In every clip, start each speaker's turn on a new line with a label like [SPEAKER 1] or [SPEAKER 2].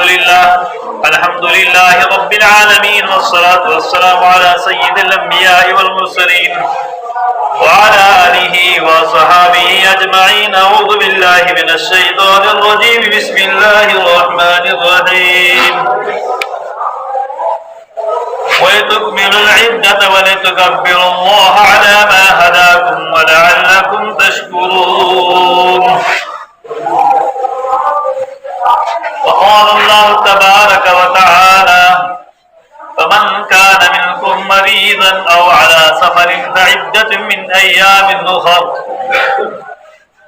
[SPEAKER 1] الحمد لله رب العالمين، والصلاة والسلام على سيد الأنبياء والمرسلين وعلى آله وصحابه أجمعين. أعوذ بالله من الشيطان الرجيم. بسم الله الرحمن الرحيم. وَلِتُكْمِلُوا الْعِدَّةَ وَلِتُكَبِّرُوا اللَّهَ عَلَى مَا هَدَاكُمْ وَلَعَلَّكُمْ تَشْكُرُونَ. وقال الله تبارك وتعالى: فمن كان منكم مريضا أو على سفر فعدة من أيام أخر.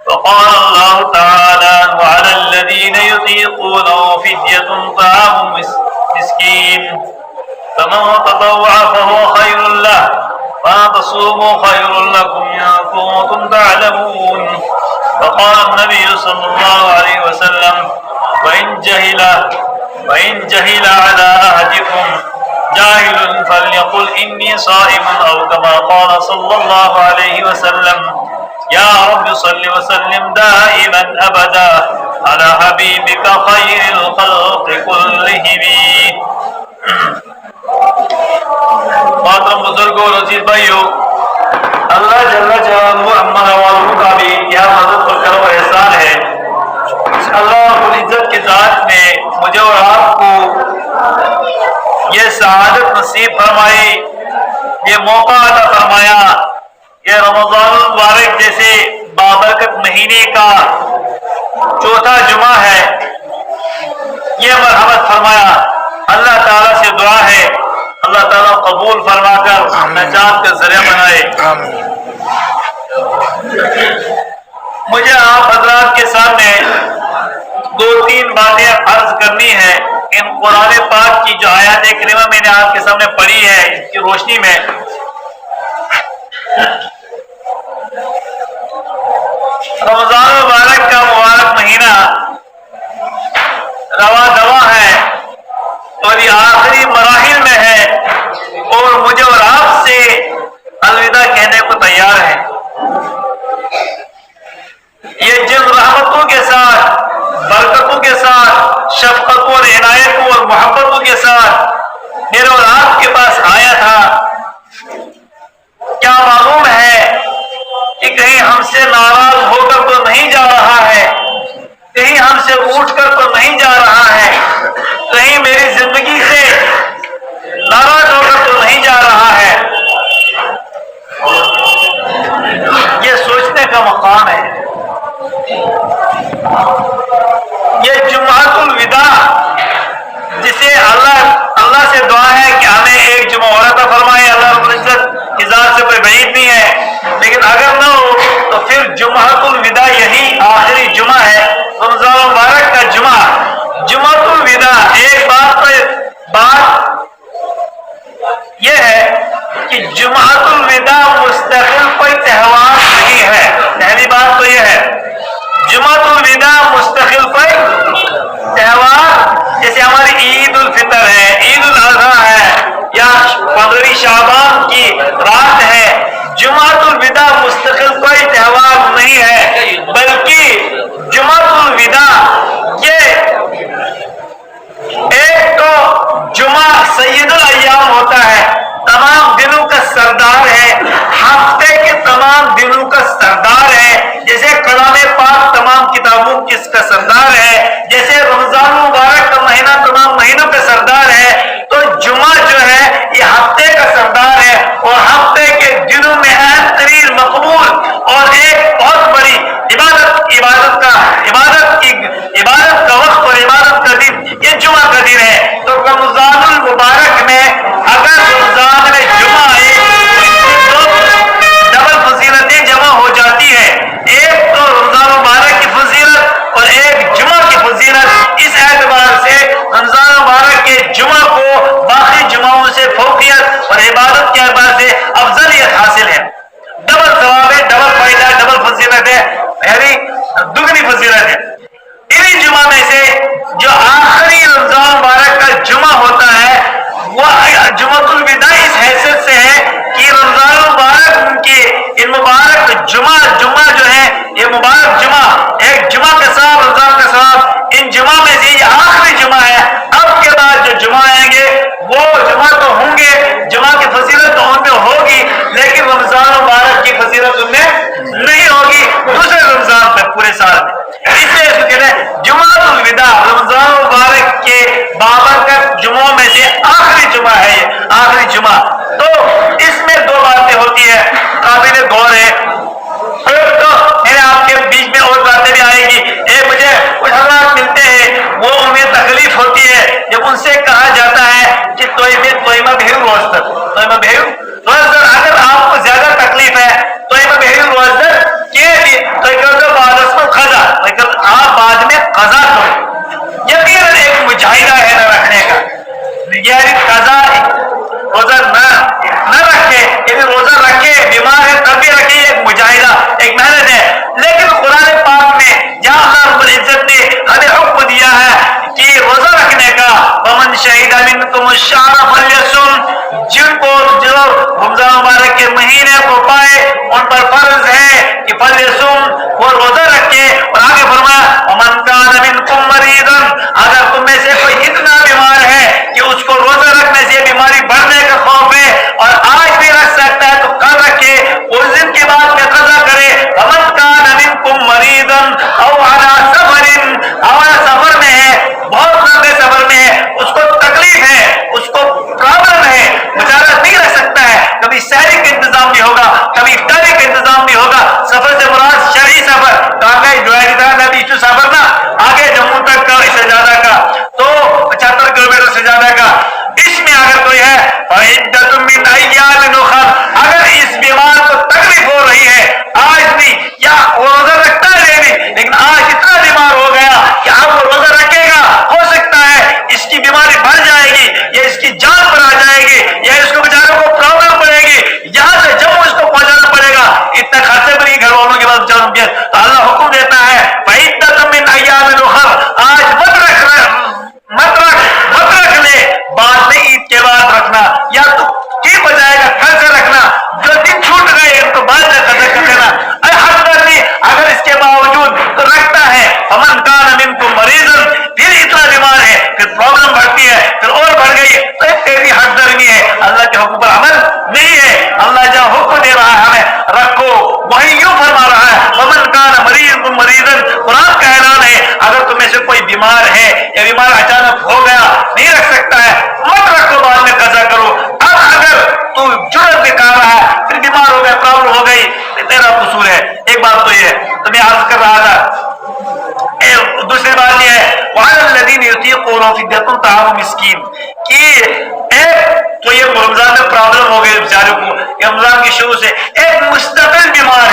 [SPEAKER 1] وقال الله تعالى: وعلى الذين يطيقونه فدية طعام مسكين، فمن تطوع فهو خير له، وأن تصوموا خير لكم إن كنتم تعلمون. وقال النبي صلى الله عليه وسلم: وإن جهل على أحدكم جاهل فليقل إني صائم، أو كما قال صلى الله عليه وسلم: يا رب صل وسلم دائما أبدا على حبيبك خير الخلق كلهم. محترم بزرگوں اور عزیز بھائیوں، اللہ جل جلالہ امن والوں کا بھی کیا مدد اور کرم و احسان ہے. اللہ رب العزت کی ذات نے مجھے اور آپ کو یہ سعادت نصیب فرمائی، یہ موقع عطا فرمایا کہ رمضان المبارک جیسے بابرکت مہینے کا چوتھا جمعہ ہے، یہ مرحمت فرمایا. اللہ تعالیٰ سے دعا ہے اللہ تعالیٰ قبول فرما کر نجات کا ذریعہ بنائے. مجھے آپ حضرات کے سامنے دو تین باتیں عرض کرنی ہے. ان قرآن پاک کی جو آیات کریمہ میں نے آپ کے سامنے پڑھی ہے، اس کی روشنی میں رمضان مبارک کا مبارک مہینہ رواں دواں ہے اور یہ آخری مراحل میں ہے، اور مجھے اور آپ سے الوداع کہنے کو تیار ہے. یہ جن رحمتوں کے ساتھ، برکتوں کے ساتھ، شفقتوں اور عنایتوں اور محبتوں کے ساتھ میرے اور آپ کے پاس آیا تھا، کیا معلوم ہے کہ کہیں ہم سے ناراض ہو کر تو نہیں جا رہا ہے، کہیں ہم سے اٹھ کر تو نہیں جا رہا ہے، کہیں میری زندگی سے ناراض ہو کر تو نہیں جا رہا ہے. یہ سوچنے کا مقام ہے. یہ جمعۃ الوداع جسے اللہ سے دعا ہے کہ ہمیں ایک جمعہ اور عطا فرمائے. اللہ رب العزت کی ذات سے کوئی بعید نہیں ہے، لیکن اگر نہ ہو تو پھر جمعۃ الوداع یہی آخری جمعہ ہے، رمضان مبارک کا جمعہ، جمعۃ الوداع. ایک بات یہ ہے کہ جمعۃ الوداع مستقل کوئی تہوار نہیں ہے. پہلی بات تو یہ ہے، جمعۃ الوداع مستقل کوئی تہوار جیسے ہماری عید الفطر ہے، عید الاضحیٰ ہے، یا 15 شعبان کی رات ہے. جمعۃ الوداع مستقل کوئی تہوار نہیں ہے، بلکہ جمعۃ الوداع یہ ایک تو جمعہ سید الایام ہوتا ہے، تمام دنوں کا سردار बसीरत उनमें नहीं होगी दूसरे रमजान तक पूरे साल में। इसलिए इसको कहते हैं जुमातुल विदा, रमजान मुबारक के बाबरकत जुमों में से आखिरी जुमा है ये, आखिरी जुमा। तो इसमें दो बातें होती है, काबिल गौर है। एक तो मेरे आपके बीच में और बातें भी आएगी। एक मुझे कुछ हालात मिलते हैं, वो उन्हें तकलीफ होती है जब उनसे कहा जाता है कि अगर आपको ज्यादा तकलीफ है आप बाद में कजा करो। यकीनन एक मुजाहिदा है न रखने का, यानी कजा रोजा न रखे, यदि रोजा रखे बीमार है तब भी रखे, एक मुजाहिदा एक मेहनत है। लेकिन कुरान पाक में जहाँ अल्लाह रब्बुल इज्जत ने हमें हुक्म दिया है कि रोजा रखने का, वमन शहीदा मिनकुम अश-शहर फल्यसुम, जिनको जो रमजान मुबारक के महीने को पाए उन पर फर्ज है कि फल्यसुम, वो रोजा रखे। और आगे फरमाया वमन कान मिनकुम मरीदन, अगर तुम में से कोई इतना बीमार है कि उसको रोजा रखने से बीमारी बढ़ने का खौफ है और आज भी रख सकता है तो कल रखे, उस दिन के बाद में कज़ा करे। वमन कान मिनकुम मरीदन औ अला सफरिन, सफर में है, बहुत लंबे सफर में है, उसको तकलीफ है, उसको प्रॉब्लम है, बेचारा नहीं रह सकता है, कभी सहरी का इंतजाम नहीं होगा, कभी इफ्तारी का इंतजाम नहीं होगा। सफर से मुराद शरई सफर, तो आगे नबी सफर ना आगे जम्मू तक का, इससे ज्यादा का तो 75 किलोमीटर से ज्यादा का। इसमें अगर कोई है अगर इस बीमार को तकलीफ हो रही है आज भी, या रोजा रखता है लेकिन आज इतना बीमार हो गया कि अब वो रोजा रखेगा, हो सकता है इसकी बीमारी बढ़ जाएगी या इसकी जान पर आ जाएगी या इसको बेचारों को प्रॉब्लम पड़ेगी, यहाँ से जब उसको पहुंचाना पड़ेगा, इतना खर्चे पर ही घर वालों के पास जाओगे। तो अल्लाह हुक्म देता है आज मत रख ले, बाद में ईद के बाद रखना, या तो ठीक हो जाएगा कल से रखना, जो दिन छूट गए उनको बाद में कज़ा कर देना। अगर इसके बावजूद तो रखता है, फमन कान मिनकुम मरीज़न, फिर इतना बीमार है, फिर प्रॉब्लम बढ़ती है, फिर और बढ़ गई, तो एक तेरी हद दर्मी है, अल्लाह के हुक्म पर अमल नहीं है। अल्लाह जहाँ हुक्म दे रहा है हमें रखो, वही यूं फरमा रहा है फमन कान मरीज़न। कुरान का ऐलान है अगर तुम में से कोई बीमार है या बीमार अचानक हो गया, नहीं रख सकता है, मत रखो, बाद में कज़ा करो। अब अगर तू जुर्म भी कर रहा है, फिर बीमार हो गया, प्रॉब्लम हो गई, तेरा कसूर है। एक बात तो ये तो मैं अर्ज कर रहा था। दूसरी बात यह है वअलल्लज़ीन युतीक़ूनहु फ़िद्यतुन ताअमु मिस्कीन, कि एक तो ये रमजान में प्रॉब्लम हो गई बेचारों को, रमजान की शुरू से एक मुस्तकिल बीमार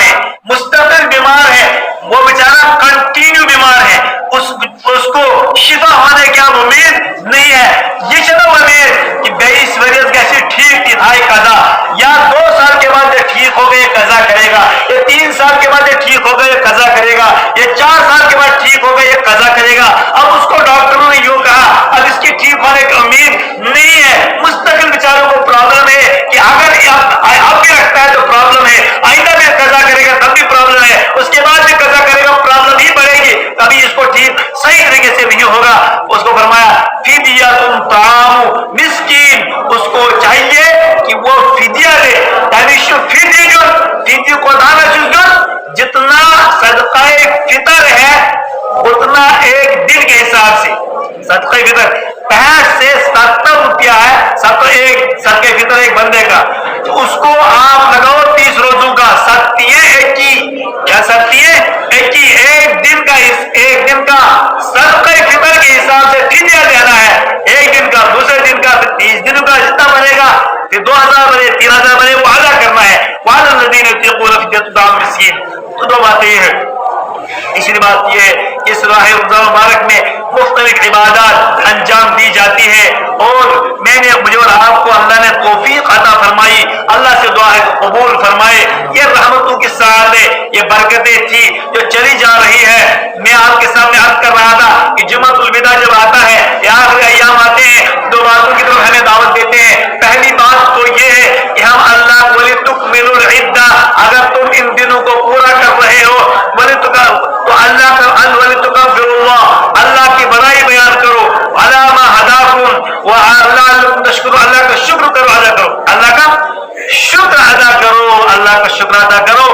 [SPEAKER 1] है, वो बेचारा कंटिन्यू बीमार है, उसको शिफा होने की अब उम्मीद नहीं है। ये चलो उम्मीद कि 22 वरीस कैसे ठीक थी था कज़ा, या 2 साल के बाद ठीक हो गए कज़ा करेगा, या 3 साल के बाद ठीक हो गए कज़ा करेगा, या 4 साल के बाद ठीक हो गए कज़ा करेगा। अब उसको डॉक्टरों ने यूं कहा अब इसकी ठीक होने की उम्मीद नहीं है। मुस्तकिल बेचारों को प्रॉब्लम है कि अगर अब भी रखता है तो प्रॉब्लम है, आइंदा भी कज़ा करेगा तब भी प्रॉब्लम है, उसके बाद भी कज़ा करेगा प्रॉब्लम ही बढ़ेगी, कभी इसको ठीक सही तरीके से नहीं होगा। उसको फरमाया फिदियतुन ताअमु मिस्कीन, उसको चाहिए कि वो फिदिया दे, यानी फिदी को दाना चुजन, जितना सदकाए फितर है उतना एक दिन के हिसाब से सदकाए फितर 65 से 70 रुपया है, एक सदके फितर एक बंदे का, तो उसको आप लगाओ 30 रोजों का, एक दिन का सदके फितर के हिसाब से फिदिया देना है, एक दिन का, दूसरे दिन का, 30 दिन का, जितना बनेगा, फिर 2000 बने, 3000 बने, वो अदा करना है। वअलल्लज़ीन युतीक़ूनहु फ़िद्यतुन ताअमु मिस्कीन। तो 2 बातें ये है। तीसरी बात यह है कि इस माह रमज़ान मुबारक में मुख्तलिफ इबादत अंजाम दी जाती है, और मुझे और आपको अल्लाह ने तौफीक अता फरमाई, अल्लाह से दुआ है कबूल फरमाए। ये रहमतों की सालें, ये बरकतें थी जो चली जा रही है। मैं आपके सामने अर्ज कर रहा था कि जुमातुल विदा जब आता है या आखिरी अय्याम आते हैं, 2 बातों की तरफ हमें दावत देते हैं। पहली बात तो ये है कि हम अल्लाह वलितुकमिलुल इद्दा, अगर तुम इन दिनों को पूरा कर रहे हो, तो अल्लाह की बड़ाई बयान करो, अला मा हदाकुम व लअल्लकुम तशकुरून, अल्लाह का शुक्र करो, अदा करो, अल्लाह का शुक्र अदा करो, अल्लाह का शुक्र अदा करो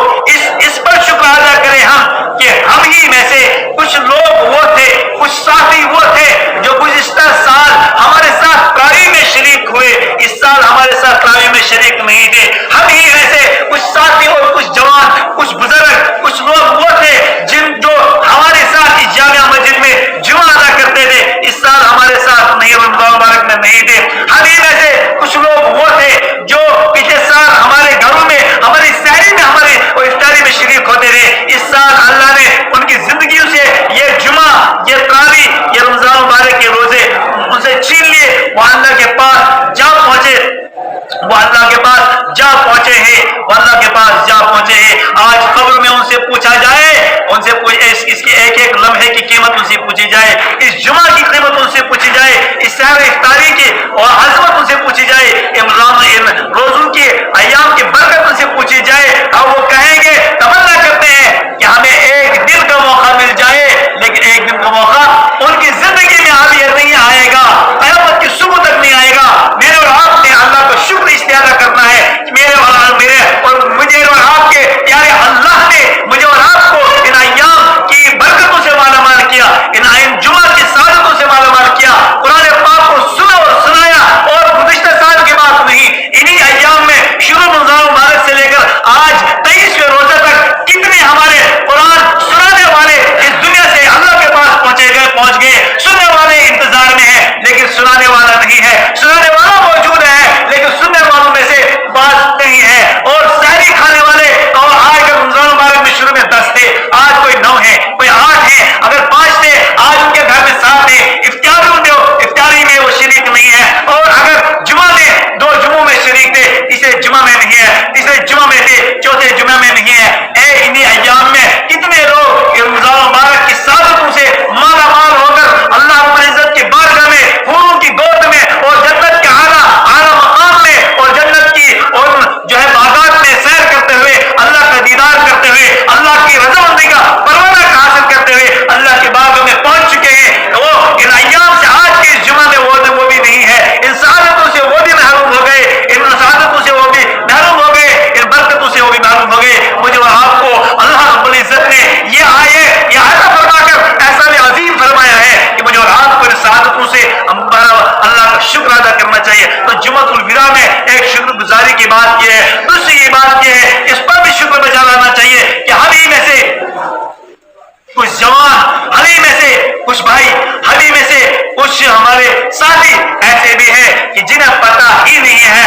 [SPEAKER 1] اور عظمت ان سے پوچھی جائے، ان روزوں کے ایام کی برکت ان سے پوچھی جائے، اور وہ کہیں گے، تمنا کرتے ہیں کہ ہمیں ایک دن کا موقع مل جائے، لیکن ایک دن کا موقع ان کی زندگی میں ابھی نہیں آئے گا، قیامت کی صبح تک نہیں آئے گا۔ میرے اور آپ نے اللہ کا شکر اس لیے ادا کرنا ہے، میرے اور مجھے اور آپ کے پیارے اللہ نے مجھے اور آپ کو ان ایام کی برکتوں سے مالا مال کیا، ان جمعہ کی سعادتوں سے مالا مال کیا، قرآن پاک کو سنا اور سنایا، اور گزشتہ سال کی بات نہیں، انہی ایام میں شروع رمضان مبارک سے لے کر آج 23ویں روزہ تک کتنے ہمارے قرآن سنانے والے اس دنیا سے اللہ کے پاس پہنچ گئے، سننے والے انتظار میں ہیں لیکن سنانے والا نہیں ہے، سنانے والا موجود ہے لیکن سننے والوں میں سے بات نہیں ہے، اور سحری کھانے والے، اور آج اگر رمضان مبارک میں شروع میں 10 تھے، آج کوئی 9 ہے، کوئی 8 ہے، اگر 5 تھے آج ان کے گھر میں 7 ہے، افطاری میں وہ شریک نہیں ہے، اور اگر جمعہ میں 2 جمعوں میں شریک تھے، تیسرے جمعہ میں نہیں ہے، تیسرے جمعہ میں تھے، چوتھے جمعہ میں نہیں ہے۔ اے انہی ایام میں کتنے لوگ رمضان مبارک کی سعادتوں سے مالا مال ہو کر اللہ رب العزت کی بارگاہ میں، حوروں کی گود میں، اور جنت کے اعلیٰ مقام میں، اور جنت کی جو ہے باغات میں سیر کرتے ہوئے، اللہ کا دیدار کرتے ہوئے، اللہ کی رضامندی کا پروانہ حاصل کرتے ہوئے اللہ کے باغ میں پہنچ چکے ہیں۔ وہ ان ایام سے آج کے اس جمعہ میں وہ بھی نہیں ہے، ان سعادتوں سے وہ بھی محروم ہو گئے، ان سعادتوں سے وہ بھی محروم ہو گئے، ان برکتوں سے وہ بھی محروم ہو گئے۔ مجھے اور آپ کو اللہ رب العزت نے یہ عطا فرما کر ایسا بھی عظیم فرمایا ہے کہ مجھے اور آپ کو ان سعادتوں سے اللہ کا شکر ادا کرنا چاہیے۔ تو جمعۃ الوداع میں ایک شکر گزاری کی بات یہ ہے، دوسری یہ بات یہ ہے، اس پر بھی شکر بجا لانا چاہیے کہ ہم ہی میں سے کچھ جوان، ہم ہی میں سے کچھ بھائی، ہم ہی میں سے کچھ ہمارے ساتھی ایسے بھی ہیں کہ جنہیں پتہ ہی نہیں ہے